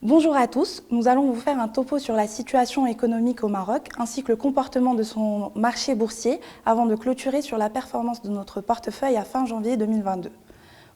Bonjour à tous, nous allons vous faire un topo sur la situation économique au Maroc ainsi que le comportement de son marché boursier avant de clôturer sur la performance de notre portefeuille à fin janvier 2022.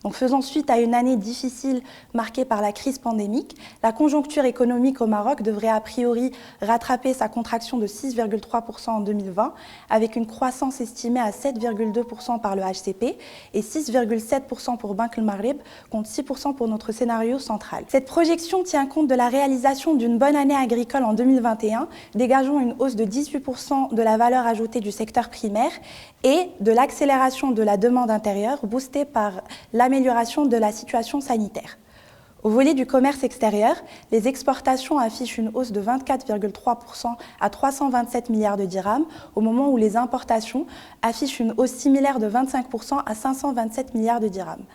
Donc, faisant suite à une année difficile marquée par la crise pandémique, la conjoncture économique au Maroc devrait a priori rattraper sa contraction de 6,3% en 2020 avec une croissance estimée à 7,2% par le HCP et 6,7% pour Banque el-Maghreb contre 6% pour notre scénario central. Cette projection tient compte de la réalisation d'une bonne année agricole en 2021, dégageant une hausse de 18% de la valeur ajoutée du secteur primaire et de l'accélération de la demande intérieure boostée par l'amélioration de la situation sanitaire. Au volet du commerce extérieur, les exportations affichent une hausse de 24,3% à 327 milliards de dirhams, au moment où les importations affichent une hausse similaire de 25% à 527 milliards de dirhams.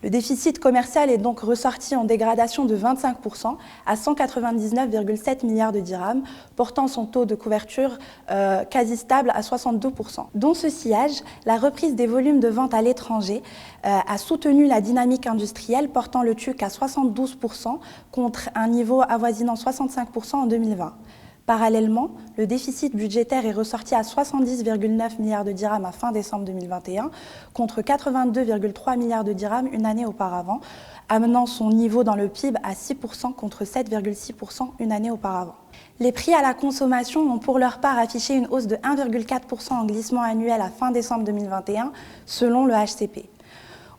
Le déficit commercial est donc ressorti en dégradation de 25% à 199,7 milliards de dirhams, portant son taux de couverture quasi stable à 62%. Dans ce sillage, la reprise des volumes de vente à l'étranger a soutenu la dynamique industrielle, portant le TUC à 72% contre un niveau avoisinant 65% en 2020. Parallèlement, le déficit budgétaire est ressorti à 70,9 milliards de dirhams à fin décembre 2021 contre 82,3 milliards de dirhams une année auparavant, amenant son niveau dans le PIB à 6% contre 7,6% une année auparavant. Les prix à la consommation ont pour leur part affiché une hausse de 1,4% en glissement annuel à fin décembre 2021 selon le HCP.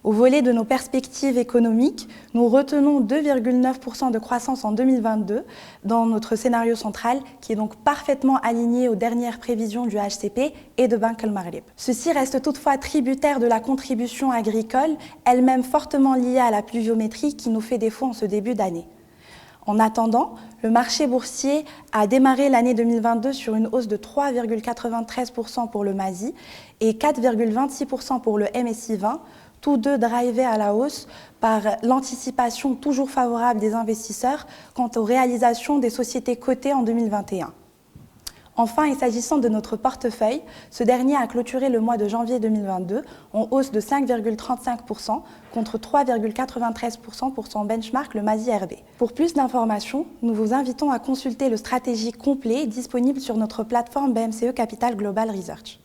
Au volet de nos perspectives économiques, nous retenons 2,9% de croissance en 2022 dans notre scénario central, qui est donc parfaitement aligné aux dernières prévisions du HCP et de Banque el-Maghreb. Ceci reste toutefois tributaire de la contribution agricole, elle-même fortement liée à la pluviométrie qui nous fait défaut en ce début d'année. En attendant, le marché boursier a démarré l'année 2022 sur une hausse de 3,93% pour le MASI et 4,26% pour le MSI 20, tous deux drivés à la hausse par l'anticipation toujours favorable des investisseurs quant aux réalisations des sociétés cotées en 2021. Enfin, et s'agissant de notre portefeuille, ce dernier a clôturé le mois de janvier 2022 en hausse de 5,35% contre 3,93% pour son benchmark, le MASI RB. Pour plus d'informations, nous vous invitons à consulter le stratégie complet disponible sur notre plateforme BMCE Capital Global Research.